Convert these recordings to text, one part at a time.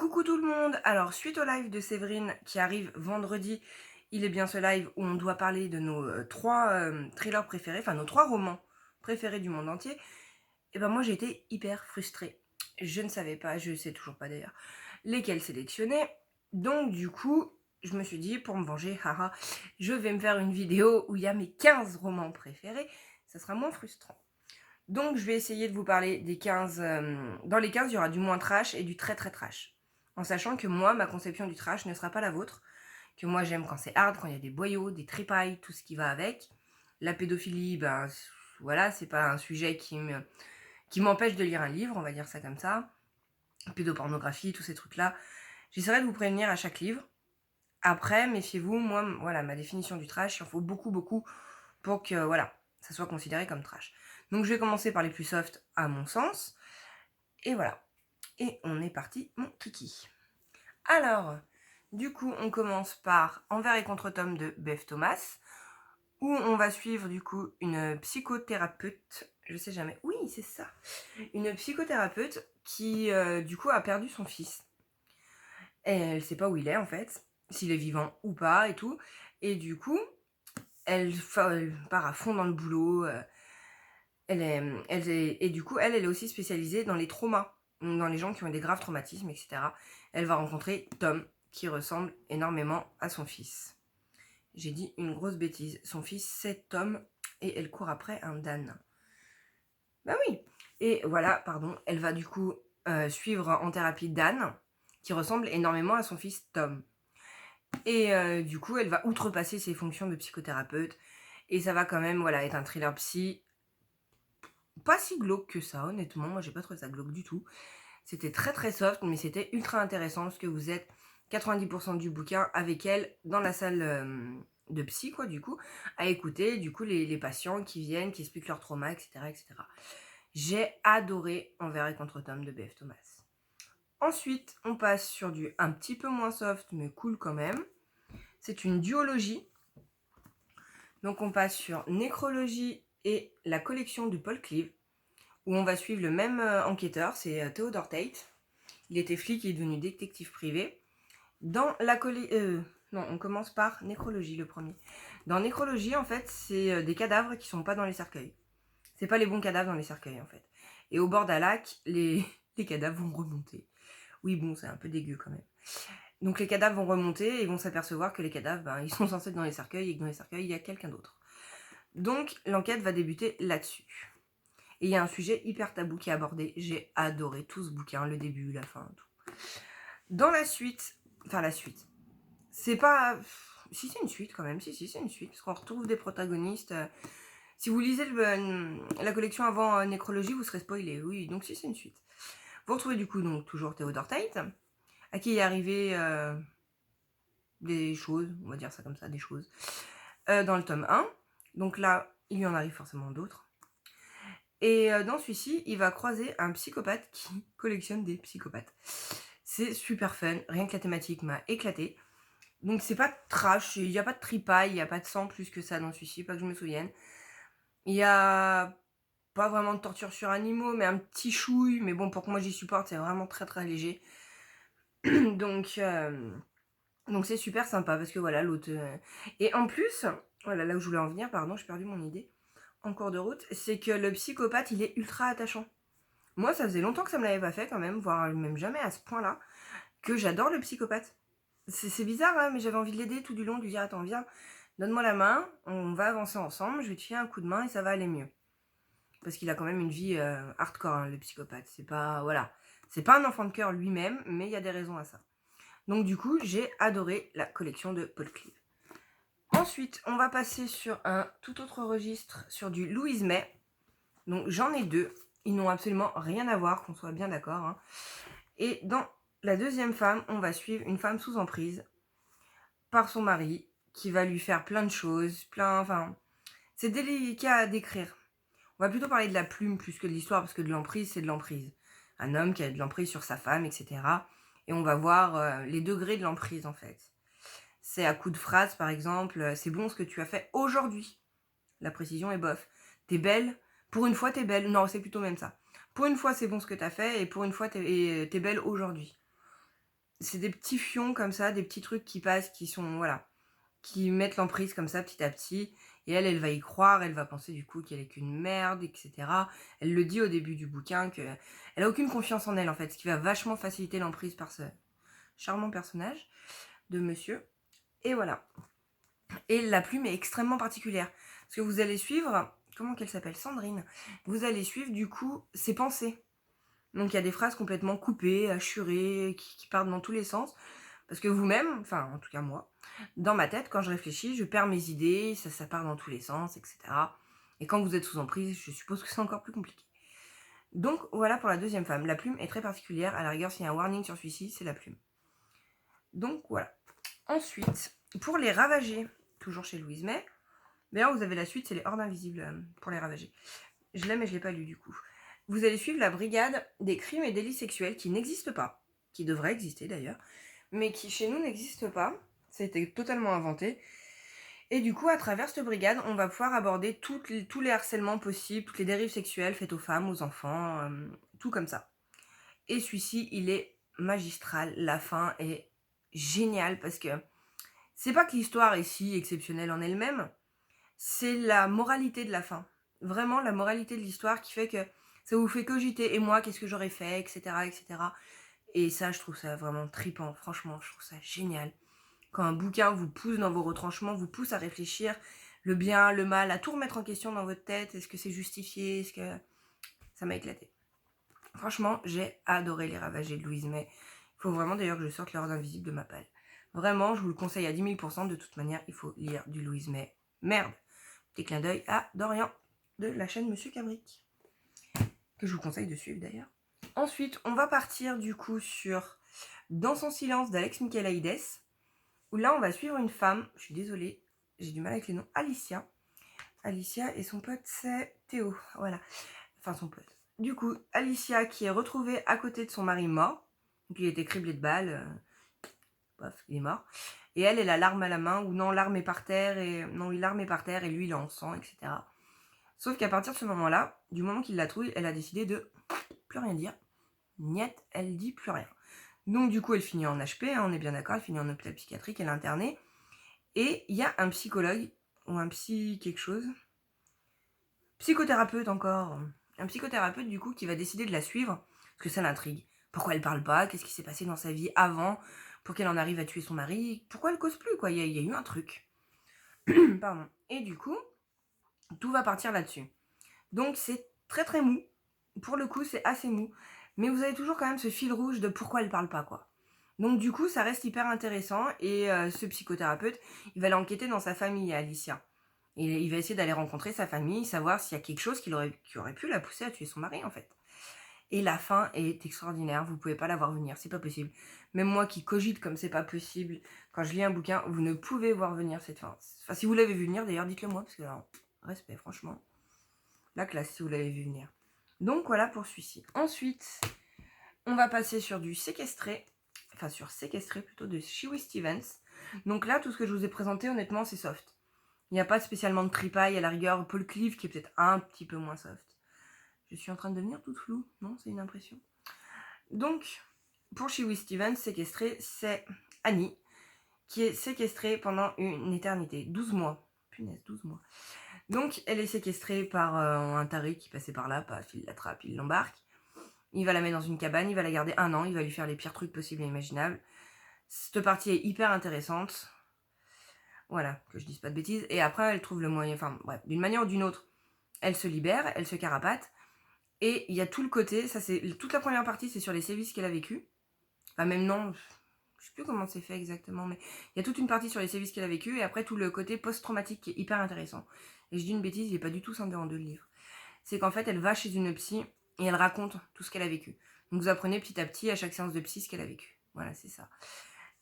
Coucou tout le monde. Alors suite au live de Séverine qui arrive vendredi, il est bien ce live où on doit parler de nos 3 thrillers préférés, enfin nos 3 romans préférés du monde entier. Et ben moi j'ai été hyper frustrée. Je ne savais pas, je sais toujours pas d'ailleurs, lesquels sélectionner. Donc du coup, je me suis dit pour me venger, haha, je vais me faire une vidéo où il y a mes 15 romans préférés. Ça sera moins frustrant. Donc je vais essayer de vous parler des 15. Dans les 15, il y aura du moins trash et du très très trash. En sachant que moi, ma conception du trash ne sera pas la vôtre. Que moi j'aime quand c'est hard, quand il y a des boyaux, des tripailles, tout ce qui va avec. La pédophilie, ben voilà, c'est pas un sujet qui m'empêche de lire un livre, on va dire ça comme ça. Pédopornographie, tous ces trucs-là. J'essaierai de vous prévenir à chaque livre. Après, méfiez-vous, moi, voilà, ma définition du trash, il en faut beaucoup, beaucoup pour que, voilà, ça soit considéré comme trash. Donc je vais commencer par les plus soft à mon sens. Et voilà. Et on est parti, mon kiki. Alors, du coup, on commence par Envers et contre-tome de Bev Thomas, où on va suivre du coup une psychothérapeute, je sais jamais, oui c'est ça, une psychothérapeute qui du coup a perdu son fils. Et elle sait pas où il est en fait, s'il est vivant ou pas et tout. Et du coup, elle part à fond dans le boulot. Et du coup, elle est aussi spécialisée dans les traumas, dans les gens qui ont des graves traumatismes, etc. Elle va rencontrer Tom, qui ressemble énormément à son fils. J'ai dit une grosse bêtise. Son fils, c'est Tom, et elle court après un Dan. Bah oui. Et voilà, pardon, elle va du coup suivre en thérapie Dan, qui ressemble énormément à son fils Tom. Et du coup, elle va outrepasser ses fonctions de psychothérapeute, et ça va quand même, voilà, être un thriller psy pas si glauque que ça, honnêtement. Moi, j'ai pas trouvé ça glauque du tout. C'était très très soft, mais c'était ultra intéressant parce que vous êtes 90% du bouquin avec elle dans la salle de psy, quoi, du coup, à écouter, du coup, les patients qui viennent, qui expliquent leur trauma, etc., etc. J'ai adoré Envers et contre-tome de B.F. Thomas. Ensuite, on passe sur du un petit peu moins soft, mais cool quand même. C'est une duologie. Donc, on passe sur Nécrologie et la collection de Paul Cleave, où on va suivre le même enquêteur, c'est Theodore Tate. Il était flic, il est devenu détective privé. Dans la non, on commence par Nécrologie, le premier. Dans Nécrologie, en fait, c'est des cadavres qui sont pas dans les cercueils. C'est pas les bons cadavres dans les cercueils, en fait. Et au bord d'un lac, les cadavres vont remonter. Oui, bon, c'est un peu dégueu quand même. Donc les cadavres vont remonter et vont s'apercevoir que les cadavres, ben, ils sont censés être dans les cercueils et que dans les cercueils, il y a quelqu'un d'autre. Donc l'enquête va débuter là-dessus. Et il y a un sujet hyper tabou qui est abordé. J'ai adoré tout ce bouquin, le début, la fin, tout. Dans la suite, c'est pas... Si c'est une suite quand même, si c'est une suite, parce qu'on retrouve des protagonistes. Si vous lisez la collection avant Nécrologie, vous serez spoilé, oui, donc si c'est une suite. Vous retrouvez du coup donc toujours Theodore Tate, à qui est arrivé des choses, on va dire ça comme ça, des choses, dans le tome 1. Donc là, il lui en arrive forcément d'autres. Et dans celui-ci, il va croiser un psychopathe qui collectionne des psychopathes. C'est super fun, rien que la thématique m'a éclaté. Donc c'est pas trash, il n'y a pas de tripaille, il n'y a pas de sang plus que ça dans celui-ci, pas que je me souvienne. Il y a pas vraiment de torture sur animaux, mais un petit chouille. Mais bon, pour que moi j'y supporte, c'est vraiment très très léger. donc c'est super sympa parce que voilà, l'autre... Et en plus, voilà, là où je voulais en venir, pardon, j'ai perdu mon idée en cours de route, c'est que le psychopathe, il est ultra attachant. Moi, ça faisait longtemps que ça me l'avait pas fait quand même, voire même jamais à ce point-là, que j'adore le psychopathe. C'est bizarre, hein, mais j'avais envie de l'aider tout du long, de lui dire attends, viens, donne-moi la main, on va avancer ensemble, je vais te filer un coup de main et ça va aller mieux. Parce qu'il a quand même une vie hardcore, hein, le psychopathe. C'est pas, voilà, c'est pas un enfant de cœur lui-même, mais il y a des raisons à ça. Donc du coup, j'ai adoré la collection de Paul Cleave. Ensuite, on va passer sur un tout autre registre, sur du Louise May. Donc j'en ai deux. Ils n'ont absolument rien à voir, qu'on soit bien d'accord. Hein. Et dans la deuxième femme, on va suivre une femme sous emprise par son mari, qui va lui faire plein de choses, enfin, c'est délicat à décrire. On va plutôt parler de la plume plus que de l'histoire, parce que de l'emprise, c'est de l'emprise. Un homme qui a de l'emprise sur sa femme, etc. Et on va voir les degrés de l'emprise, en fait. C'est à coup de phrase, par exemple, c'est bon ce que tu as fait aujourd'hui. La précision est bof. T'es belle, pour une fois t'es belle. Non, c'est plutôt même ça. Pour une fois c'est bon ce que t'as fait, et pour une fois t'es belle aujourd'hui. c'est des petits fions comme ça, des petits trucs qui passent, qui sont, voilà, qui mettent l'emprise comme ça petit à petit. Et elle va y croire, elle va penser du coup qu'elle est qu'une merde, etc. Elle le dit au début du bouquin qu'elle a aucune confiance en elle en fait, ce qui va vachement faciliter l'emprise par ce charmant personnage de monsieur. Et voilà. Et la plume est extrêmement particulière. Parce que vous allez suivre, comment qu'elle s'appelle, Sandrine. Vous allez suivre du coup ses pensées. Donc il y a des phrases complètement coupées, hachurées, qui partent dans tous les sens. Parce que vous-même, enfin en tout cas moi, dans ma tête, quand je réfléchis, je perds mes idées, ça part dans tous les sens, etc. Et quand vous êtes sous emprise, je suppose que c'est encore plus compliqué. Donc voilà pour la deuxième femme. La plume est très particulière. À la rigueur, s'il y a un warning sur celui-ci, c'est la plume. Donc voilà. Ensuite, pour les ravagés, toujours chez Louise May, d'ailleurs vous avez la suite, c'est les Hordes Invisibles pour les ravagés. Je l'ai mais je l'ai pas lu du coup. Vous allez suivre la brigade des crimes et délits sexuels qui n'existent pas, qui devraient exister d'ailleurs, mais qui chez nous n'existent pas. Ça a été totalement inventé. Et du coup, à travers cette brigade, on va pouvoir aborder tous les harcèlements possibles, toutes les dérives sexuelles faites aux femmes, aux enfants, tout comme ça. Et celui-ci, il est magistral. La fin est géniale parce que c'est pas que l'histoire est si exceptionnelle en elle-même, c'est la moralité de la fin. Vraiment la moralité de l'histoire qui fait que ça vous fait cogiter. Et moi, qu'est-ce que j'aurais fait, etc., etc. Et ça, je trouve ça vraiment tripant. Franchement, je trouve ça génial. Quand un bouquin vous pousse dans vos retranchements, vous pousse à réfléchir le bien, le mal, à tout remettre en question dans votre tête. Est-ce que c'est justifié? Est-ce que... Ça m'a éclaté. Franchement, j'ai adoré Les Ravagés de Louise May. Il faut vraiment d'ailleurs que je sorte l'Ordre Invisible de ma palle. Vraiment, je vous le conseille à 10 000%. De toute manière, il faut lire du Louise May. Merde. Petit clin d'œil à Dorian de la chaîne Monsieur Cabric, que je vous conseille de suivre d'ailleurs. Ensuite, on va partir du coup sur Dans son silence d'Alex Michaelides, où là on va suivre une femme, je suis désolée, j'ai du mal avec les noms, Alicia. Alicia et son pote c'est Théo, voilà, enfin son pote. Du coup, Alicia qui est retrouvée à côté de son mari mort, donc il était criblé de balles, bref, il est mort. Et elle a l'arme à la main, ou non, l'arme est par terre, et non, oui, l'arme est par terre, et lui il est en sang, etc. Sauf qu'à partir de ce moment-là, du moment qu'il la trouve, elle a décidé de plus rien dire. Niet, elle dit plus rien. Donc du coup, elle finit en HP, hein, on est bien d'accord, elle finit en hôpital psychiatrique, elle est internée. Et il y a un psychologue, ou un psy quelque chose, psychothérapeute encore, un psychothérapeute du coup qui va décider de la suivre, parce que ça l'intrigue. Pourquoi elle parle pas? Qu'est-ce qui s'est passé dans sa vie avant pour qu'elle en arrive à tuer son mari? Pourquoi elle cause plus, quoi? Il y a eu un truc. Pardon. Et du coup, tout va partir là-dessus. Donc c'est très très mou. Pour le coup, c'est assez mou. Mais vous avez toujours quand même ce fil rouge de pourquoi elle parle pas, quoi. Donc du coup, ça reste hyper intéressant. Et ce psychothérapeute, il va aller enquêter dans sa famille, Alicia. Et il va essayer d'aller rencontrer sa famille, savoir s'il y a quelque chose qui aurait pu la pousser à tuer son mari, en fait. Et la fin est extraordinaire, vous pouvez pas la voir venir, c'est pas possible. Même moi qui cogite comme c'est pas possible, quand je lis un bouquin, vous ne pouvez voir venir cette fin. Enfin, si vous l'avez vu venir, d'ailleurs, dites-le moi, parce que alors, respect, franchement. La classe, si vous l'avez vu venir. Donc voilà pour celui-ci. Ensuite, on va passer sur du séquestré, enfin sur séquestré plutôt, de Shiwi Stevens. Donc là, tout ce que je vous ai présenté, honnêtement, c'est soft. Il n'y a pas spécialement de tripaille, à la rigueur, Paul Clive qui est peut-être un petit peu moins soft. Je suis en train de devenir toute floue, non? C'est une impression. Donc, pour Shiwi Stevens, séquestré, c'est Annie, qui est séquestrée pendant une éternité, 12 mois. Punaise, 12 mois. Donc, elle est séquestrée par un taré qui passait par là, paf, il l'attrape, il l'embarque. Il va la mettre dans une cabane, il va la garder 1 an, il va lui faire les pires trucs possibles et imaginables. Cette partie est hyper intéressante. Voilà, que je dise pas de bêtises. Et après, elle trouve le moyen, enfin bref, d'une manière ou d'une autre, elle se libère, elle se carapate. Et il y a tout le côté, ça c'est toute la première partie, c'est sur les sévices qu'elle a vécu. Enfin même non, je sais plus comment c'est fait exactement, mais il y a toute une partie sur les sévices qu'elle a vécu et après tout le côté post-traumatique qui est hyper intéressant. Et je dis une bêtise, il n'est pas du tout scindé en 2 le livre. C'est qu'en fait, elle va chez une psy et elle raconte tout ce qu'elle a vécu. Donc vous apprenez petit à petit à chaque séance de psy ce qu'elle a vécu. Voilà, c'est ça.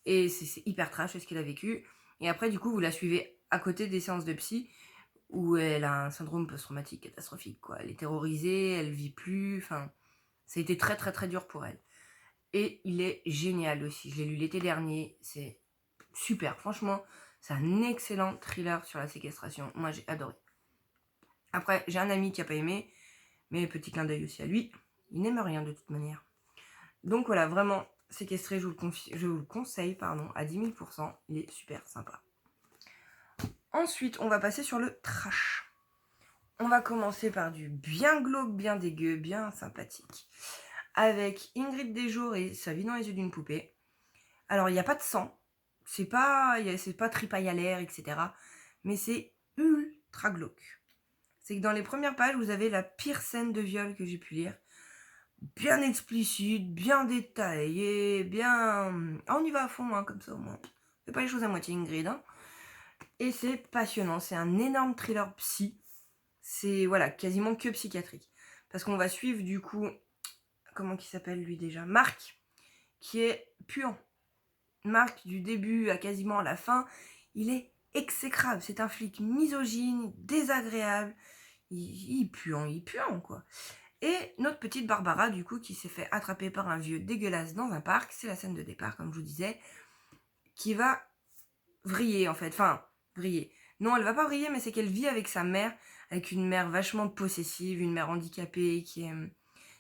Et c'est hyper trash ce qu'elle a vécu. Et après, du coup, vous la suivez à côté des séances de psy où elle a un syndrome post-traumatique catastrophique, quoi. Elle est terrorisée, elle vit plus, enfin, ça a été très très très dur pour elle. Et il est génial aussi, je l'ai lu l'été dernier, c'est super, franchement, c'est un excellent thriller sur la séquestration, moi j'ai adoré. Après, j'ai un ami qui a pas aimé, mais petit clin d'œil aussi à lui, il n'aime rien de toute manière. Donc voilà, vraiment, Séquestré, je vous le conseille, pardon, à 10 000%. Il est super sympa. Ensuite, on va passer sur le trash. On va commencer par du bien glauque, bien dégueu, bien sympathique. Avec Ingrid Desjours et Sa vie dans les yeux d'une poupée. Alors, il n'y a pas de sang. C'est pas tripaille à l'air, etc. Mais c'est ultra glauque. C'est que dans les premières pages, vous avez la pire scène de viol que j'ai pu lire. Bien explicite, bien détaillée, bien... Ah, on y va à fond, hein, comme ça au moins. Fais pas les choses à moitié, Ingrid. Hein. Et c'est passionnant. C'est un énorme thriller psy. C'est, voilà, quasiment que psychiatrique. Parce qu'on va suivre, du coup... Comment il s'appelle, lui, déjà ? Marc, qui est puant. Marc, du début à quasiment la fin, il est exécrable. C'est un flic misogyne, désagréable. Il puant, quoi. Et notre petite Barbara, du coup, qui s'est fait attraper par un vieux dégueulasse dans un parc, c'est la scène de départ, comme je vous disais, qui va vriller, en fait. Enfin, vriller. Non, elle va pas vriller, mais c'est qu'elle vit avec sa mère, avec une mère vachement possessive, une mère handicapée, qui est...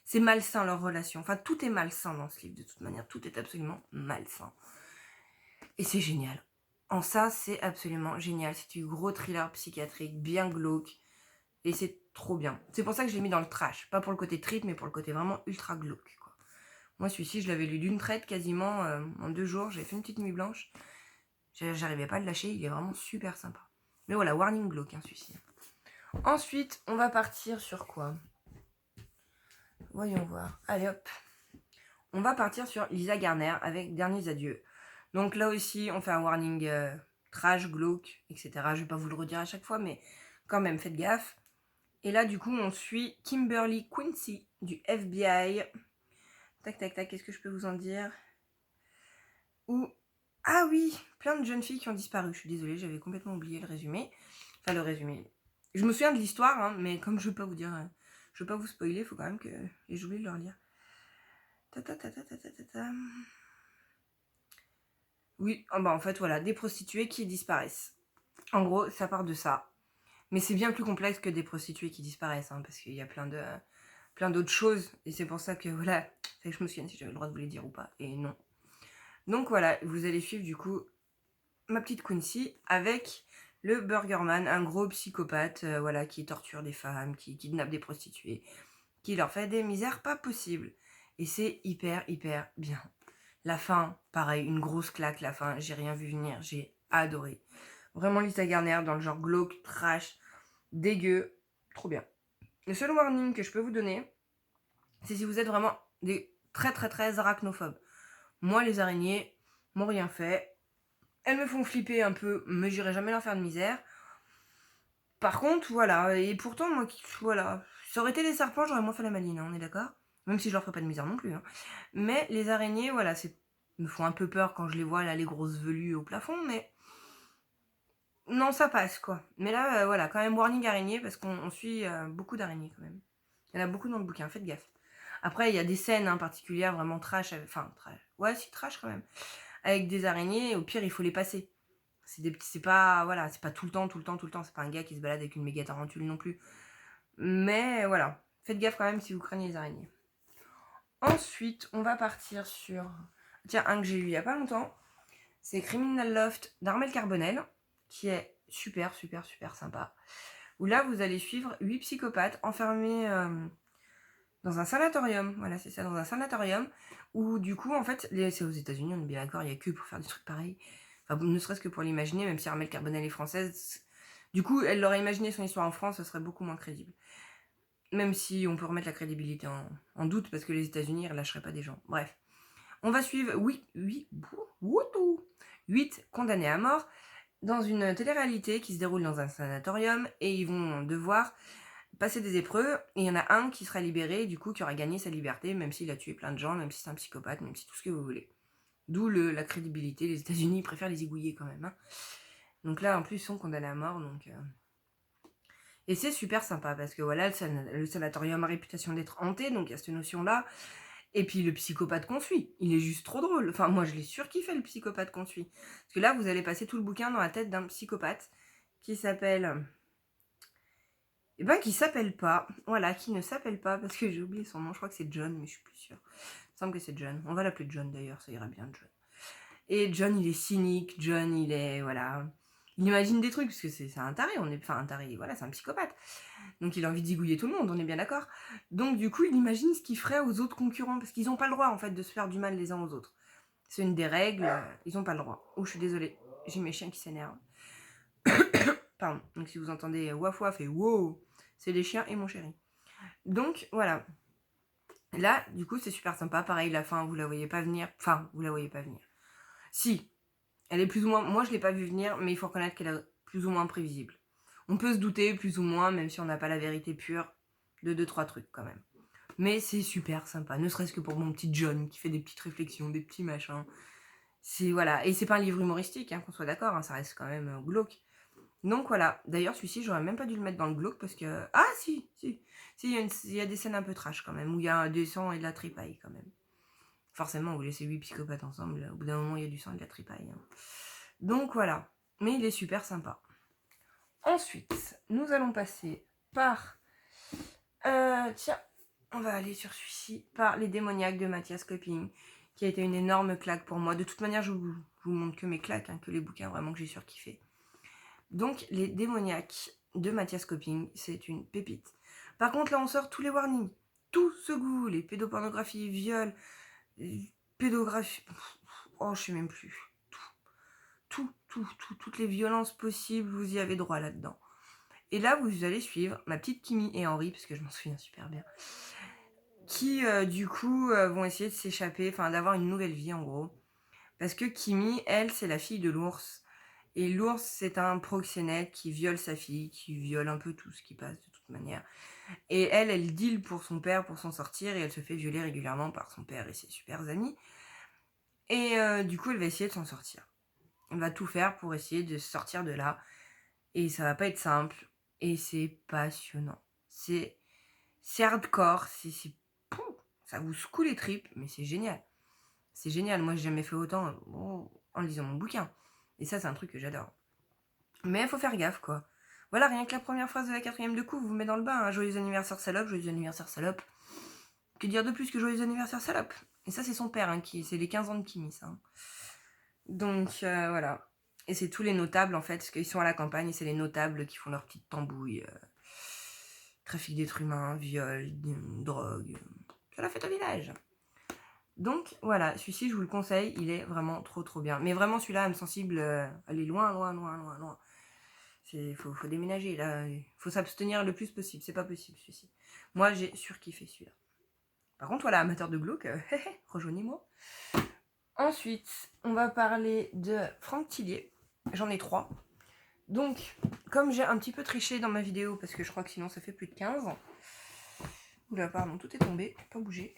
C'est malsain, leur relation. Enfin, tout est malsain dans ce livre, de toute manière. Tout est absolument malsain. Et c'est génial. En ça, c'est absolument génial. C'est du gros thriller psychiatrique, bien glauque. Et c'est trop bien. C'est pour ça que je l'ai mis dans le trash. Pas pour le côté trip, mais pour le côté vraiment ultra glauque, quoi. Moi, celui-ci, je l'avais lu d'une traite quasiment en 2 jours. J'avais fait une petite nuit blanche. J'arrivais pas à le lâcher. Il est vraiment super sympa. Mais voilà, warning glauque, hein, celui-ci. Ensuite, on va partir sur quoi ? Voyons voir. Allez, hop. On va partir sur Lisa Garner avec Derniers adieux. Donc là aussi, on fait un warning trash, glauque, etc. Je vais pas vous le redire à chaque fois, mais quand même, faites gaffe. Et là, du coup, on suit Kimberly Quincy du FBI. Tac, tac, tac, qu'est-ce que je peux vous en dire ? Ah oui, plein de jeunes filles qui ont disparu. Je suis désolée, j'avais complètement oublié le résumé. Enfin, le résumé. Je me souviens de l'histoire, hein, mais comme je veux pas vous dire... je veux pas vous spoiler, il faut quand même que... Et j'oublie de le relire. Oui, en fait, voilà, des prostituées qui disparaissent. En gros, ça part de ça. Mais c'est bien plus complexe que des prostituées qui disparaissent, hein, parce qu'il y a plein d'autres choses. Et c'est pour ça que, voilà, je me souviens si j'avais le droit de vous les dire ou pas. Et non. Donc voilà, vous allez suivre, du coup, ma petite Quincy avec le Burgerman, un gros psychopathe, voilà, qui torture des femmes, qui kidnappe des prostituées, qui leur fait des misères pas possibles. Et c'est hyper, hyper bien. La fin, pareil, une grosse claque, la fin, j'ai rien vu venir, j'ai adoré. Vraiment Lisa Garner dans le genre glauque, trash, dégueu, trop bien. Le seul warning que je peux vous donner, c'est si vous êtes vraiment des très très très arachnophobes. Moi, les araignées m'ont rien fait. Elles me font flipper un peu, mais j'irai jamais leur faire de misère. Par contre, voilà, et pourtant, moi, voilà, ça aurait été des serpents, j'aurais moins fait la maline, hein, on est d'accord ? Même si je leur ferais pas de misère non plus. Hein. Mais les araignées, voilà, me font un peu peur quand je les vois, là, les grosses velues au plafond, mais... Non, ça passe, quoi. Mais là, voilà, quand même warning araignée, parce qu'on suit beaucoup d'araignées, quand même. Il y en a beaucoup dans le bouquin, faites gaffe. Après, il y a des scènes particulières, vraiment trash, enfin, trash. Ouais, si, trash, quand même. Avec des araignées, au pire, il faut les passer. C'est pas, voilà, c'est pas tout le temps, c'est pas un gars qui se balade avec une méga tarentule non plus. Mais, voilà, faites gaffe quand même si vous craignez les araignées. Ensuite, on va partir sur... Tiens, un que j'ai lu il y a pas longtemps, c'est Criminal Loft d'Armel Carbonel, qui est super, super, super sympa. Où là, vous allez suivre 8 psychopathes enfermés dans un sanatorium. Voilà, c'est ça, dans un sanatorium. Où du coup, en fait, c'est aux États-Unis, on est bien d'accord, il n'y a que pour faire des trucs pareils. Enfin, ne serait-ce que pour l'imaginer, même si Armel Carbonel est française. Du coup, elle l'aurait imaginé son histoire en France, ce serait beaucoup moins crédible. Même si on peut remettre la crédibilité en doute, parce que les États-Unis ne relâcheraient pas des gens. Bref. On va suivre 8 condamnés à mort dans une télé-réalité qui se déroule dans un sanatorium et ils vont devoir passer des épreuves et il y en a un qui sera libéré, du coup qui aura gagné sa liberté, même s'il a tué plein de gens, même si c'est un psychopathe, même si tout ce que vous voulez. D'où la crédibilité, les États-Unis préfèrent les égouiller quand même. Hein. Donc là en plus ils sont condamnés à mort, donc... Et c'est super sympa parce que voilà, le sanatorium a réputation d'être hanté, donc il y a cette notion-là. Et puis le psychopathe qu'on suit, il est juste trop drôle. Enfin, moi je l'ai surkiffé le psychopathe qu'on suit. Parce que là, vous allez passer tout le bouquin dans la tête d'un psychopathe qui s'appelle... qui s'appelle pas. Voilà, qui ne s'appelle pas, parce que j'ai oublié son nom, je crois que c'est John, mais je suis plus sûre. me semble que c'est John. On va l'appeler John d'ailleurs, ça ira bien, John. Et John, il est cynique. John, il est... Voilà. Il imagine des trucs, parce que c'est un taré. Enfin, un taré, voilà, c'est un psychopathe. Donc il a envie de zigouiller tout le monde, on est bien d'accord. Donc du coup, il imagine ce qu'il ferait aux autres concurrents, parce qu'ils n'ont pas le droit, en fait, de se faire du mal les uns aux autres. C'est une des règles, ils n'ont pas le droit. Oh, je suis désolée, j'ai mes chiens qui s'énervent. Pardon, donc si vous entendez waf waf et wow, c'est les chiens et mon chéri. Donc voilà. Là, du coup, c'est super sympa. Pareil, la fin, vous la voyez pas venir. Enfin, vous la voyez pas venir. Si, elle est plus ou moins... Moi, je l'ai pas vue venir, mais il faut reconnaître qu'elle est plus ou moins prévisible. On peut se douter, plus ou moins, même si on n'a pas la vérité pure, de 2-3 trucs, quand même. Mais c'est super sympa, ne serait-ce que pour mon petit John, qui fait des petites réflexions, des petits machins. C'est, voilà. Et c'est pas un livre humoristique, hein, qu'on soit d'accord, hein, ça reste quand même glauque. Donc voilà. D'ailleurs, celui-ci, j'aurais même pas dû le mettre dans le glauque, parce que... Ah, si, il y a des scènes un peu trash, quand même, où il y a du sang et de la tripaille, quand même. Forcément, vous laissez 8 psychopathes ensemble, au bout d'un moment, il y a du sang et de la tripaille. Hein. Donc voilà. Mais il est super sympa. Ensuite, nous allons passer par... tiens, on va aller sur celui-ci, par Les Démoniaques de Mathias Copping, qui a été une énorme claque pour moi. De toute manière, je vous montre que mes claques, hein, que les bouquins vraiment que j'ai surkiffé. Donc, Les Démoniaques de Mathias Copping, c'est une pépite. Par contre, là, on sort tous les warnings. Tout ce que vous voulez. Pédopornographie, viol, pédographie... Oh, je sais même plus. Toutes les violences possibles, vous y avez droit là-dedans. Et là, vous allez suivre ma petite Kimi et Henri, parce que je m'en souviens super bien, qui, du coup, vont essayer de s'échapper, enfin, d'avoir une nouvelle vie, en gros. Parce que Kimi, elle, c'est la fille de l'ours. Et l'ours, c'est un proxénète qui viole sa fille, qui viole un peu tout ce qui passe, de toute manière. Et elle deal pour son père pour s'en sortir, et elle se fait violer régulièrement par son père et ses super amis. Et du coup, elle va essayer de s'en sortir. Elle va tout faire pour essayer de sortir de là. Et ça va pas être simple. Et c'est passionnant. C'est hardcore. Ça vous secoue les tripes, mais c'est génial. C'est génial. Moi, j'ai jamais fait autant en lisant mon bouquin. Et ça, c'est un truc que j'adore. Mais il faut faire gaffe, quoi. Voilà, rien que la première phrase de la 4e de coup vous met dans le bain. Hein. Joyeux anniversaire, salope, joyeux anniversaire, salope. Que dire de plus que joyeux anniversaire, salope? Et ça, c'est son père, hein, c'est les 15 ans de Kimi, ça. Hein. Donc, voilà. Et c'est tous les notables, en fait, parce qu'ils sont à la campagne, et c'est les notables qui font leur petite tambouille. Trafic d'êtres humains, viol, drogue. C'est la fête au village. Donc, voilà, celui-ci, je vous le conseille, il est vraiment trop bien. Mais vraiment, celui-là, âme sensible, allez loin. Faut déménager, là. Faut s'abstenir le plus possible, c'est pas possible, celui-ci. Moi, j'ai surkiffé celui-là. Par contre, voilà, amateur de glauque, rejoignez-moi. Ensuite, on va parler de Franck Tillier. J'en ai 3. Donc, comme j'ai un petit peu triché dans ma vidéo, parce que je crois que sinon ça fait plus de 15. Oula, pardon, tout est tombé, pas bougé.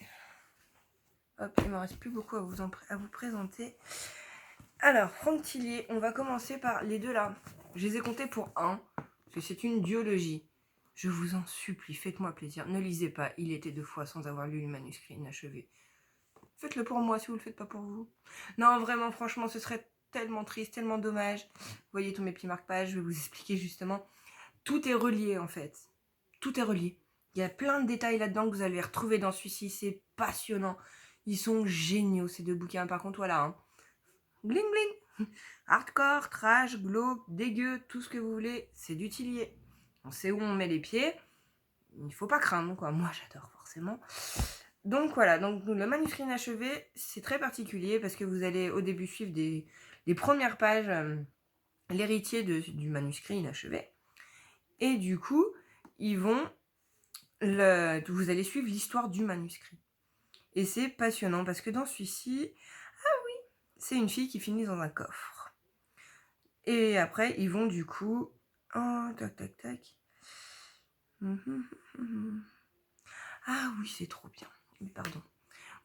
Hop, il me reste plus beaucoup à vous présenter. Alors, Franck Tillier, on va commencer par les deux là. Je les ai comptés pour 1, parce que c'est une duologie. Je vous en supplie, faites-moi plaisir. Ne lisez pas Il était 2 fois sans avoir lu le manuscrit inachevé. Faites-le pour moi si vous le faites pas pour vous. Non, vraiment, franchement, ce serait tellement triste, tellement dommage. Vous voyez tous mes petits marque-pages, je vais vous expliquer justement. Tout est relié en fait. Tout est relié. Il y a plein de détails là-dedans que vous allez retrouver dans celui-ci. C'est passionnant. Ils sont géniaux ces 2 bouquins. Par contre, voilà. Hein. Bling bling. Hardcore, trash, glauque, dégueu, tout ce que vous voulez. C'est du Tillier. On sait où on met les pieds. Il faut pas craindre, quoi. Moi, j'adore forcément. Donc voilà, donc le manuscrit inachevé, c'est très particulier parce que vous allez au début suivre les premières pages, l'héritier du manuscrit inachevé. Et du coup, vous allez suivre l'histoire du manuscrit. Et c'est passionnant parce que dans celui-ci, ah oui, c'est une fille qui finit dans un coffre. Et après, ils vont du coup... Oh, tac. Ah oui, c'est trop bien. Pardon.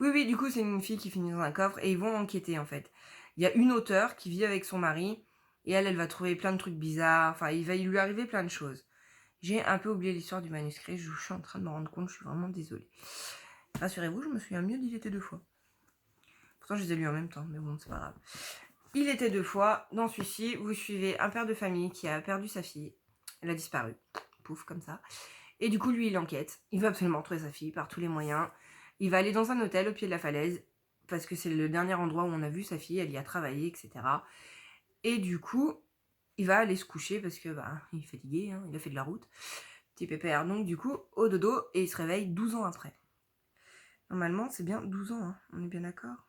Oui, du coup, c'est une fille qui finit dans un coffre et ils vont enquêter, en fait. Il y a une auteure qui vit avec son mari et elle va trouver plein de trucs bizarres. Enfin, il va lui arriver plein de choses. J'ai un peu oublié l'histoire du manuscrit. Je suis en train de me rendre compte. Je suis vraiment désolée. Rassurez-vous, je me souviens mieux d'Il était 2 fois. Pourtant, je les ai lus en même temps, mais bon, c'est pas grave. Il était 2 fois. Dans celui-ci, vous suivez un père de famille qui a perdu sa fille. Elle a disparu. Pouf, comme ça. Et du coup, lui, il enquête. Il veut absolument trouver sa fille par tous les moyens. Il va aller dans un hôtel au pied de la falaise, parce que c'est le dernier endroit où on a vu sa fille, elle y a travaillé, etc. Et du coup, il va aller se coucher parce que il est fatigué, hein, il a fait de la route. Petit pépère. Donc du coup, au dodo, et il se réveille 12 ans après. Normalement, c'est bien 12 ans, hein, on est bien d'accord.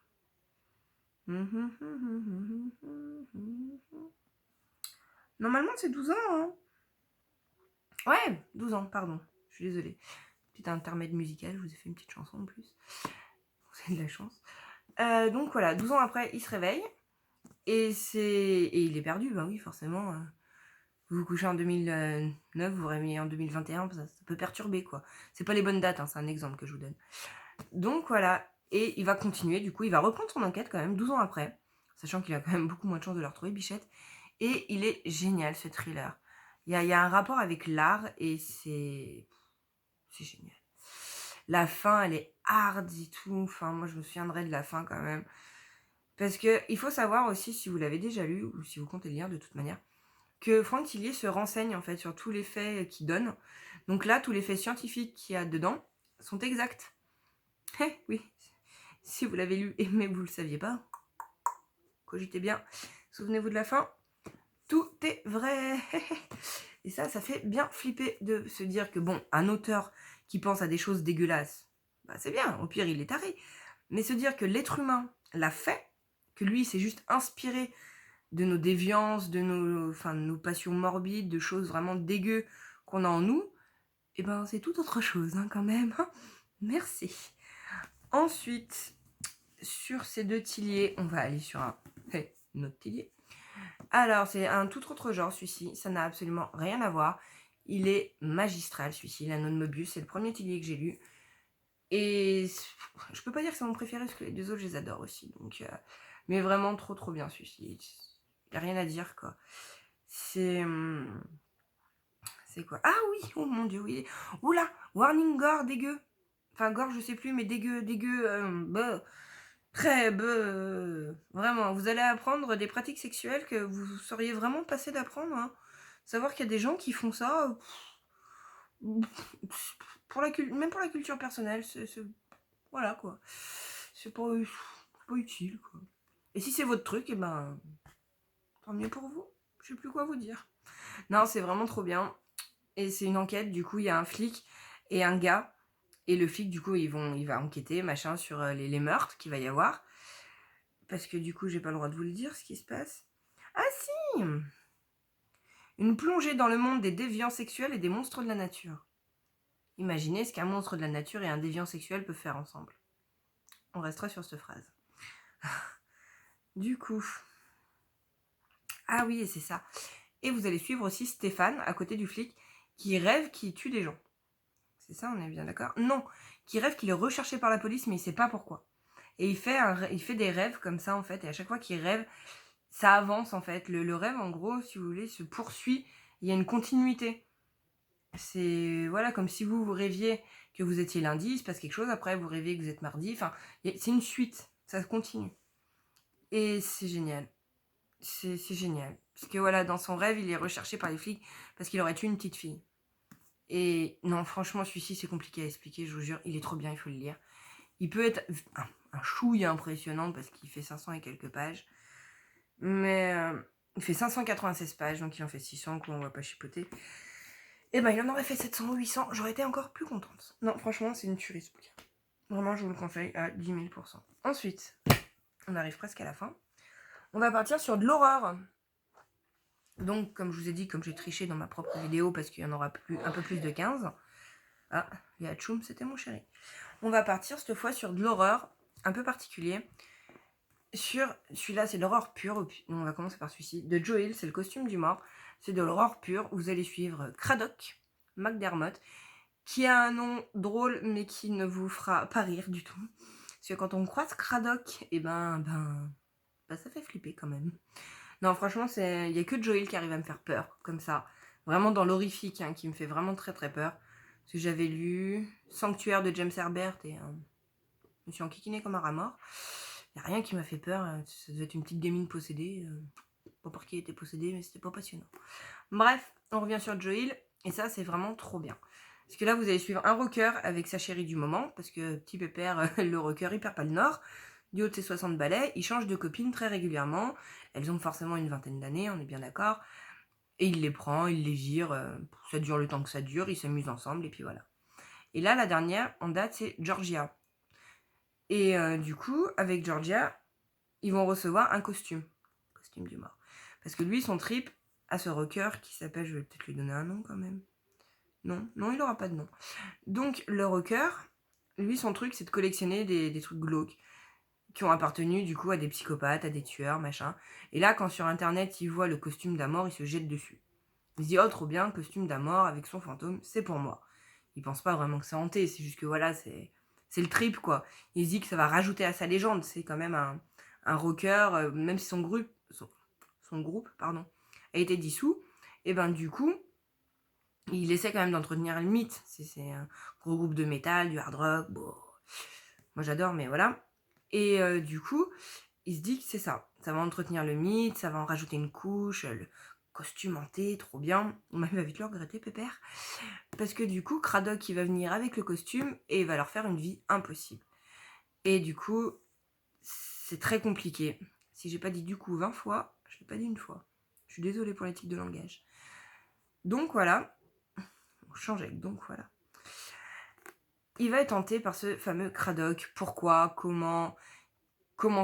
Normalement, c'est 12 ans, hein. Ouais, 12 ans, pardon. Je suis désolée. Petit intermède musical, je vous ai fait une petite chanson en plus. C'est de la chance. Donc voilà, 12 ans après, il se réveille. Et il est perdu, oui, forcément. Vous vous couchez en 2009, vous vous réveillez en 2021, ça peut perturber, quoi. C'est pas les bonnes dates, hein, c'est un exemple que je vous donne. Donc voilà, et il va continuer, du coup, il va reprendre son enquête quand même, 12 ans après, sachant qu'il a quand même beaucoup moins de chances de le retrouver, Bichette. Et il est génial, ce thriller. Il y a un rapport avec l'art, et c'est génial. La fin, elle est hard et tout, enfin, moi je me souviendrai de la fin quand même. Parce que il faut savoir aussi, si vous l'avez déjà lu, ou si vous comptez le lire de toute manière, que Franck Tillier se renseigne en fait sur tous les faits qu'il donne. Donc là, tous les faits scientifiques qu'il y a dedans sont exacts. Oui, si vous l'avez lu, mais vous le saviez pas, cogitez bien, souvenez-vous de la fin, tout est vrai. Et ça fait bien flipper de se dire que bon, un auteur qui pense à des choses dégueulasses, c'est bien, au pire il est taré. Mais se dire que l'être humain l'a fait, que lui s'est juste inspiré de nos déviances, de nos passions morbides, de choses vraiment dégueu qu'on a en nous, et c'est tout autre chose quand même. Merci. Ensuite, sur ces deux Tilliers, on va aller sur un autre Tillier. Alors, c'est un tout autre genre, celui-ci. Ça n'a absolument rien à voir. Il est magistral, celui-ci. L'Anneau de Mobius, c'est le premier Tillier que j'ai lu. Et je peux pas dire que c'est mon préféré, parce que les deux autres, je les adore aussi. Donc, mais vraiment trop bien, celui-ci. Y a rien à dire, quoi. C'est quoi? Ah oui, oh mon dieu, oui. Oula, warning gore, dégueu. Enfin, gore, je sais plus, mais dégueu, très vraiment, vous allez apprendre des pratiques sexuelles que vous seriez vraiment passé d'apprendre. Hein. Savoir qu'il y a des gens qui font ça, même pour la culture personnelle, voilà quoi. C'est pas utile quoi. Et si c'est votre truc, tant mieux pour vous. Je sais plus quoi vous dire. Non, c'est vraiment trop bien. Et c'est une enquête, du coup, il y a un flic et un gars. Et le flic, du coup, il va enquêter, machin, sur les meurtres qu'il va y avoir. Parce que du coup, j'ai pas le droit de vous le dire, ce qui se passe. Ah si! Une plongée dans le monde des déviants sexuels et des monstres de la nature. Imaginez ce qu'un monstre de la nature et un déviant sexuel peuvent faire ensemble. On restera sur cette phrase. Du coup... Ah oui, et c'est ça. Et vous allez suivre aussi Stéphane, à côté du flic, qui rêve qu'il tue des gens. C'est ça, on est bien d'accord? Non, qui rêve qu'il est recherché par la police, mais il sait pas pourquoi. Et il fait des rêves comme ça, en fait, et à chaque fois qu'il rêve, ça avance, en fait. Le rêve, en gros, si vous voulez, se poursuit. Il y a une continuité. C'est, voilà, comme si vous rêviez que vous étiez lundi, il se passe quelque chose, après vous rêvez que vous êtes mardi. Enfin, c'est une suite, ça continue. Et c'est génial. C'est génial. Parce que voilà, dans son rêve, il est recherché par les flics parce qu'il aurait tué une petite fille. Et non, franchement, celui-ci, c'est compliqué à expliquer, je vous jure. Il est trop bien, il faut le lire. Il peut être un chouille impressionnant parce qu'il fait 500 et quelques pages. Mais il fait 596 pages, donc il en fait 600, quoi, on va pas chipoter. Et il en aurait fait 700 ou 800, j'aurais été encore plus contente. Non, franchement, c'est une tuerie ce bouquin. Vraiment, je vous le conseille à 10 000%. Ensuite, on arrive presque à la fin. On va partir sur de l'horreur. Donc, comme je vous ai dit, comme j'ai triché dans ma propre vidéo parce qu'il y en aura un peu plus de 15. Ah, il y a Tchoum, c'était mon chéri. On va partir cette fois sur de l'horreur un peu particulier. Sur celui-là, c'est de l'horreur pure. On va commencer par celui-ci. De Joe Hill, c'est le costume du mort. C'est de l'horreur pure. Vous allez suivre Cradock McDermott, qui a un nom drôle, mais qui ne vous fera pas rire du tout. Parce que quand on croise Cradock, ça fait flipper quand même. Non, franchement, il n'y a que Joe Hill qui arrive à me faire peur, comme ça. Vraiment dans l'horrifique, hein, qui me fait vraiment très très peur. Parce que j'avais lu Sanctuaire de James Herbert et je me suis enquiquiné comme un rat mort. Il n'y a rien qui m'a fait peur. Ça devait être une petite gamine possédée. Pas par qui elle était possédée, mais c'était pas passionnant. Bref, on revient sur Joe Hill. Et ça, c'est vraiment trop bien. Parce que là, vous allez suivre un rocker avec sa chérie du moment, parce que petit pépère, le rocker, il perd pas le nord. Du haut de ses 60 balais, il change de copine très régulièrement. Elles ont forcément une vingtaine d'années, on est bien d'accord. Et il les prend, il les vire, ça dure le temps que ça dure, ils s'amusent ensemble, et puis voilà. Et là, la dernière en date, c'est Georgia. Et du coup, avec Georgia, ils vont recevoir un costume du mort. Parce que lui, son trip à ce rocker qui s'appelle, je vais peut-être lui donner un nom quand même. Non, il aura pas de nom. Donc, le rocker, lui, son truc, c'est de collectionner des trucs glauques qui ont appartenu, du coup, à des psychopathes, à des tueurs, machin. Et là, quand sur Internet, il voit le costume d'Amor, il se jette dessus. Il se dit, oh, trop bien, costume d'Amor avec son fantôme, c'est pour moi. Il pense pas vraiment que c'est hanté, c'est juste que voilà, c'est le trip, quoi. Il se dit que ça va rajouter à sa légende. C'est quand même un rocker, même si son groupe, a été dissous, et ben du coup, il essaie quand même d'entretenir le mythe. C'est un gros groupe de métal, du hard rock, bon. Moi j'adore, mais voilà. Et du coup, il se dit que c'est ça. Ça va entretenir le mythe, ça va en rajouter une couche, le costume hanté, trop bien. Il va vite le regretter, pépère. Parce que du coup, Cradock, il va venir avec le costume et il va leur faire une vie impossible. Et du coup, c'est très compliqué. Si j'ai pas dit du coup 20 fois, je l'ai pas dit une fois. Je suis désolée pour l'éthique de langage. Donc voilà. On change avec donc voilà. Il va être tenté par ce fameux Cradock. Pourquoi? Comment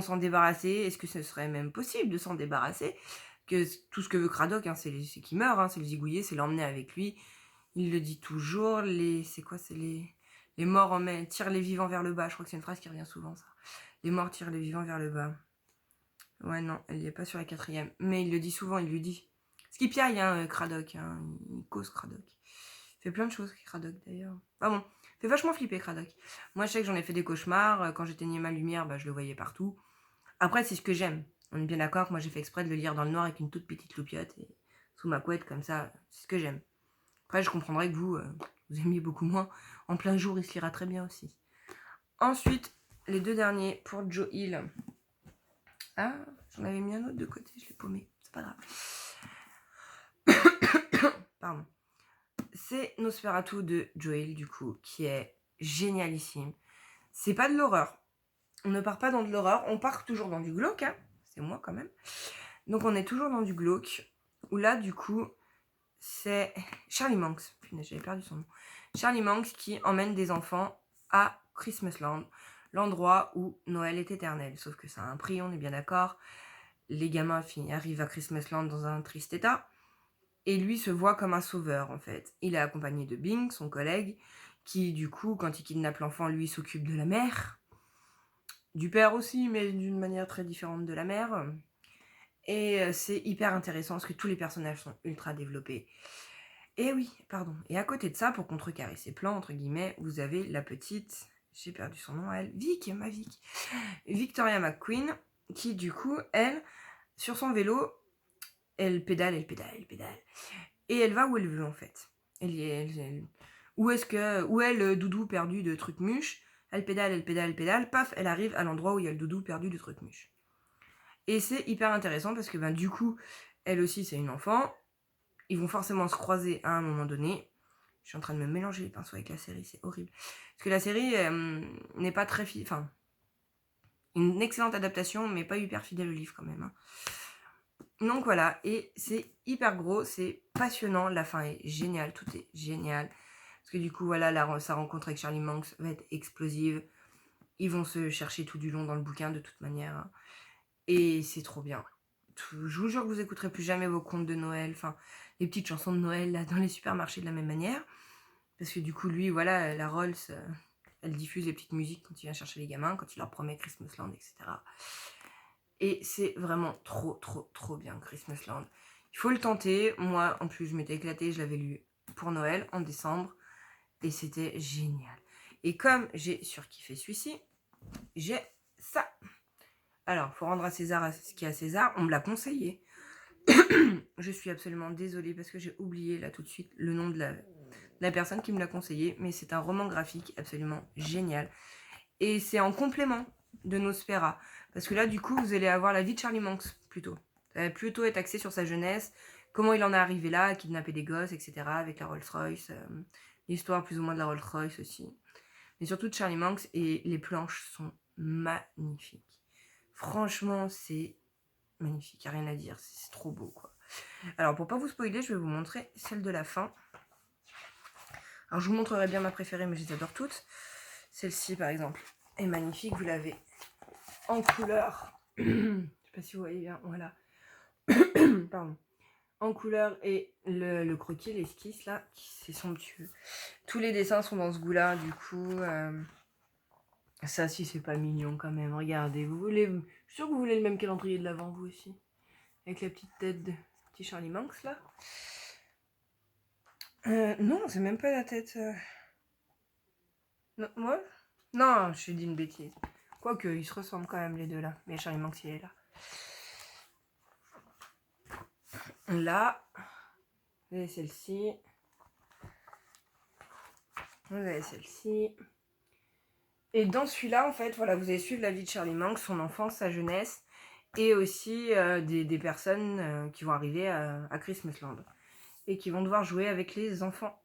s'en débarrasser? Est-ce que ce serait même possible de s'en débarrasser? Que tout ce que veut Cradock, hein, c'est qu'il meurt, hein, c'est le zigouiller, c'est l'emmener avec lui. Il le dit toujours. Les morts tirent les vivants vers le bas. Je crois que c'est une phrase qui revient souvent, ça. Les morts tirent les vivants vers le bas. Ouais, non, elle n'y est pas sur la 4e. Mais il le dit souvent, il lui dit. Ce qui piaille, hein, Cradock. Hein, il cause Cradock. Il fait plein de choses, Cradock, d'ailleurs. Ah bon, il fait vachement flipper, Cradock. Moi, je sais que j'en ai fait des cauchemars. Quand j'éteignais ma lumière, bah, je le voyais partout. Après, c'est ce que j'aime. On est bien d'accord que moi, j'ai fait exprès de le lire dans le noir avec une toute petite loupiote et sous ma couette, comme ça. C'est ce que j'aime. Après, je comprendrais que vous aimiez beaucoup moins. En plein jour, il se lira très bien aussi. Ensuite, les 2 derniers pour Joe Hill. Ah, j'en avais mis un autre de côté, je l'ai paumé. C'est pas grave. Pardon. C'est Nosferatu de Joe Hill, du coup, qui est génialissime. C'est pas de l'horreur. On ne part pas dans de l'horreur, on part toujours dans du glauque, hein. C'est moi quand même. Donc on est toujours dans du glauque, où là, du coup, c'est Charlie Manx. J'avais perdu son nom. Charlie Manx qui emmène des enfants à Christmasland, l'endroit où Noël est éternel. Sauf que ça a un prix, on est bien d'accord. Les gamins arrivent à Christmasland dans un triste état. Et lui se voit comme un sauveur, en fait. Il est accompagné de Bing, son collègue, qui, du coup, quand il kidnappe l'enfant, lui s'occupe de la mère. Du père aussi, mais d'une manière très différente de la mère. Et c'est hyper intéressant, parce que tous les personnages sont ultra développés. Et oui, pardon. Et à côté de ça, pour contrecarrer ses plans, entre guillemets, vous avez la petite... J'ai perdu son nom, elle. Ma Vic. Victoria McQueen, qui, du coup, elle, sur son vélo, elle pédale. Et elle va où elle veut, en fait. Où est le doudou perdu de Trucmuche? Elle pédale, paf, elle arrive à l'endroit où il y a le doudou perdu de Trucmuche. Et c'est hyper intéressant parce que, du coup, elle aussi, c'est une enfant. Ils vont forcément se croiser à un moment donné. Je suis en train de me mélanger les pinceaux avec la série, c'est horrible. Parce que la série n'est pas très... Enfin, une excellente adaptation, mais pas hyper fidèle au livre quand même, hein. Donc voilà, et c'est hyper gros, c'est passionnant, la fin est géniale, tout est génial. Parce que du coup, voilà, sa rencontre avec Charlie Manx va être explosive. Ils vont se chercher tout du long dans le bouquin, de toute manière, hein. Et c'est trop bien. Je vous jure que vous écouterez plus jamais vos contes de Noël, enfin, les petites chansons de Noël, là, dans les supermarchés de la même manière. Parce que du coup, lui, voilà, la Rolls, elle diffuse les petites musiques quand il vient chercher les gamins, quand il leur promet Christmasland, etc. Et c'est vraiment trop bien, Christmasland. Il faut le tenter. Moi, en plus, je m'étais éclatée. Je l'avais lu pour Noël, en décembre. Et c'était génial. Et comme j'ai surkiffé celui-ci, j'ai ça. Alors, faut rendre à César ce qui est à César. On me l'a conseillé. Je suis absolument désolée parce que j'ai oublié là tout de suite le nom de la personne qui me l'a conseillé. Mais c'est un roman graphique absolument génial. Et c'est en complément de Nospera. Parce que là, du coup, vous allez avoir la vie de Charlie Manx, plutôt. Ça va plutôt être axé sur sa jeunesse, comment il en est arrivé là, à kidnapper des gosses, etc., avec la Rolls-Royce, l'histoire plus ou moins de la Rolls-Royce aussi. Mais surtout de Charlie Manx, et les planches sont magnifiques. Franchement, c'est magnifique, y a rien à dire, c'est trop beau quoi. Alors pour pas vous spoiler, je vais vous montrer celle de la fin. Alors je vous montrerai bien ma préférée, mais je les adore toutes. Celle-ci par exemple est magnifique, vous l'avez en couleur. Je sais pas si vous voyez bien, voilà. Pardon. En couleur, et le croquis, l'esquisse là, c'est somptueux. Tous les dessins sont dans ce goût là, du coup ça si c'est pas mignon quand même, regardez, vous voulez, je suis sûre que vous voulez le même calendrier de l'avant vous aussi, avec la petite tête de petit Charlie Manx là. Non, c'est même pas la tête. Non, moi non, je suis dit une bêtise. Quoique, ils se ressemblent quand même les deux là, mais Charlie Manx il est là. Là, vous avez celle-ci. Vous avez celle-ci. Et dans celui-là, en fait, voilà, vous allez suivre la vie de Charlie Manx, son enfance, sa jeunesse, et aussi des personnes qui vont arriver à Christmasland et qui vont devoir jouer avec les enfants.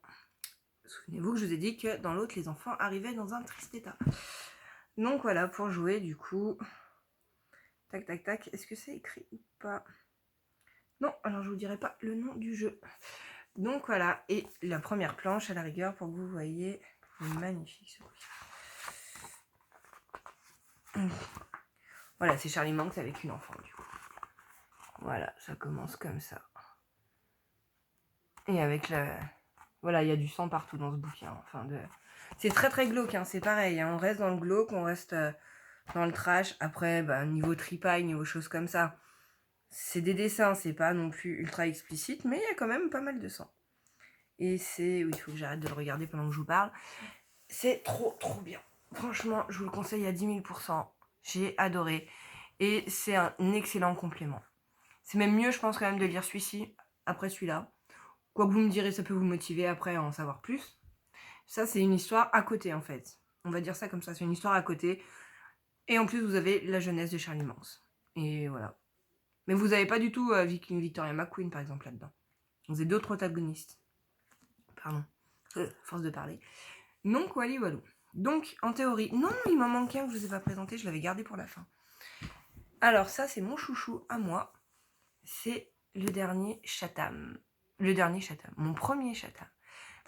Souvenez-vous que je vous ai dit que dans l'autre, les enfants arrivaient dans un triste état. Donc voilà, pour jouer, du coup... Tac, tac, tac. Est-ce que c'est écrit ou pas? Non, alors je vous dirai pas le nom du jeu. Donc voilà, et la première planche à la rigueur pour que vous voyez. Magnifique ce bouquin. Voilà, c'est Charlie Manx avec une enfant du coup. Voilà, ça commence comme ça. Et avec la... Voilà, il y a du sang partout dans ce bouquin. Enfin, c'est très très glauque, hein, c'est pareil. Hein, on reste dans le glauque, on reste dans le trash. Après, bah, niveau tripaille, niveau choses comme ça. C'est des dessins, c'est pas non plus ultra explicite, mais il y a quand même pas mal de sang. Et c'est... Oui, il faut que j'arrête de le regarder pendant que je vous parle. C'est trop trop bien. Franchement, je vous le conseille à 10 000%. J'ai adoré. Et c'est un excellent complément. C'est même mieux, je pense, quand même, de lire celui-ci après celui-là. Quoi que vous me direz, ça peut vous motiver après à en savoir plus. Ça, c'est une histoire à côté, en fait. On va dire ça comme ça, c'est une histoire à côté. Et en plus, vous avez la jeunesse de Charlie Manx. Et voilà. Mais vous n'avez pas du tout Victoria McQueen, par exemple, là-dedans. Vous avez d'autres protagonistes. Pardon. Force de parler. Donc, wally walou. Donc, en théorie... Non, il m'en manquait un que je ne vous ai pas présenté. Je l'avais gardé pour la fin. Alors, ça, c'est mon chouchou à moi. C'est le dernier Chatham. Le dernier Chatham. Mon premier Chatham.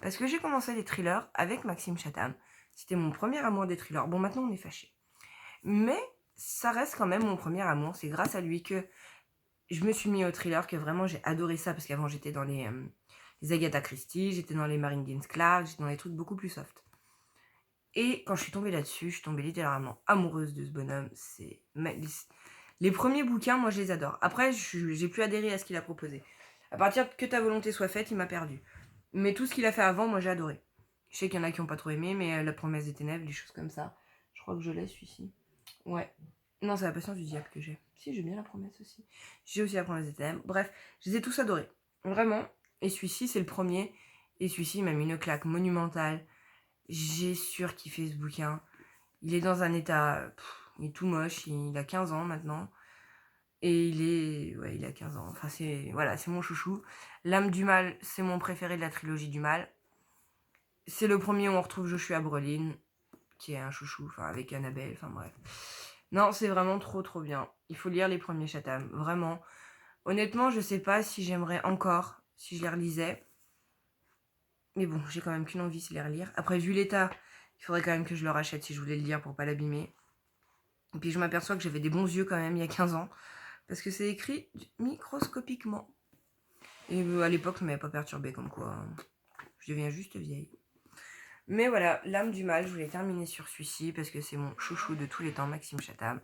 Parce que j'ai commencé les thrillers avec Maxime Chatham. C'était mon premier amour des thrillers. Bon, maintenant, on est fâchés. Mais ça reste quand même mon premier amour. C'est grâce à lui que je me suis mis au thriller, que vraiment j'ai adoré ça. Parce qu'avant, j'étais dans les Agatha Christie, j'étais dans les Marine Gaines Clark, j'étais dans les trucs beaucoup plus soft. Et quand je suis tombée là-dessus, je suis tombée littéralement amoureuse de ce bonhomme. C'est... Les premiers bouquins, moi, je les adore. Après, j'ai plus adhéré à ce qu'il a proposé. À partir que ta volonté soit faite, il m'a perdu. Mais tout ce qu'il a fait avant, moi, j'ai adoré. Je sais qu'il y en a qui n'ont pas trop aimé, mais La promesse des ténèbres, des choses comme ça. Je crois que je l'ai, celui-ci. Ouais. Non, c'est La patience du diable que j'ai. Si, j'ai bien La promesse aussi. J'ai aussi La promesse des ténèbres. Bref, je les ai tous adorés. Vraiment. Et celui-ci, c'est le premier. Et celui-ci, il m'a mis une claque monumentale. J'ai surkiffé ce bouquin. Il est dans un état... il est tout moche. Il a 15 ans maintenant. Et il est... Ouais, il a 15 ans. Enfin, c'est... Voilà, c'est mon chouchou. L'âme du mal, c'est mon préféré de la trilogie du mal. C'est le premier où on retrouve Joshua Brolin, qui est un chouchou, enfin, avec Annabelle, enfin bref. Non, c'est vraiment trop trop bien. Il faut lire les premiers Chatham, vraiment. Honnêtement, je sais pas si j'aimerais encore, si je les relisais. Mais bon, j'ai quand même qu'une envie, c'est les relire. Après, vu l'état, il faudrait quand même que je le rachète si je voulais le lire pour pas l'abîmer. Et puis je m'aperçois que j'avais des bons yeux quand même il y a 15 ans. Parce que c'est écrit microscopiquement. Et à l'époque, ça m'avait pas perturbé comme quoi. Je deviens juste vieille. Mais voilà, l'âme du mal, je voulais terminer sur celui-ci parce que c'est mon chouchou de tous les temps, Maxime Chatham.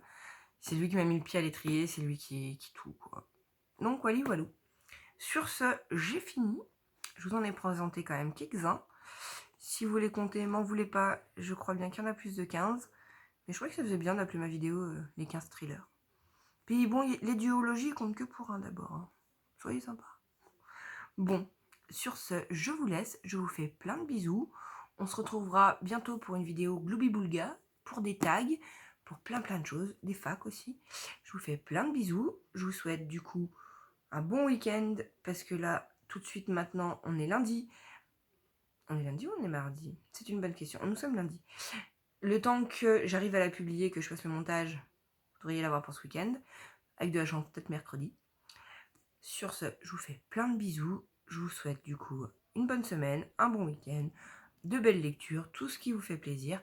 C'est lui qui m'a mis le pied à l'étrier, c'est lui qui tout, quoi. Donc, voilà, voilà. Sur ce, j'ai fini. Je vous en ai présenté quand même quelques-uns. Si vous voulez compter, m'en voulez pas, je crois bien qu'il y en a plus de 15. Mais je crois que ça faisait bien d'appeler ma vidéo les 15 thrillers. Puis bon, les duologies comptent que pour un d'abord. Hein. Soyez sympa. Bon, sur ce, je vous laisse. Je vous fais plein de bisous. On se retrouvera bientôt pour une vidéo Glooby-Boulga, pour des tags, pour plein de choses, des facs aussi. Je vous fais plein de bisous. Je vous souhaite du coup un bon week-end, parce que là, tout de suite maintenant, on est lundi. On est lundi ou on est mardi? C'est une bonne question. Nous sommes lundi. Le temps que j'arrive à la publier, que je fasse le montage, vous devriez l'avoir pour ce week-end. Avec de la chance, peut-être mercredi. Sur ce, je vous fais plein de bisous. Je vous souhaite du coup une bonne semaine, un bon week-end, de belles lectures, tout ce qui vous fait plaisir.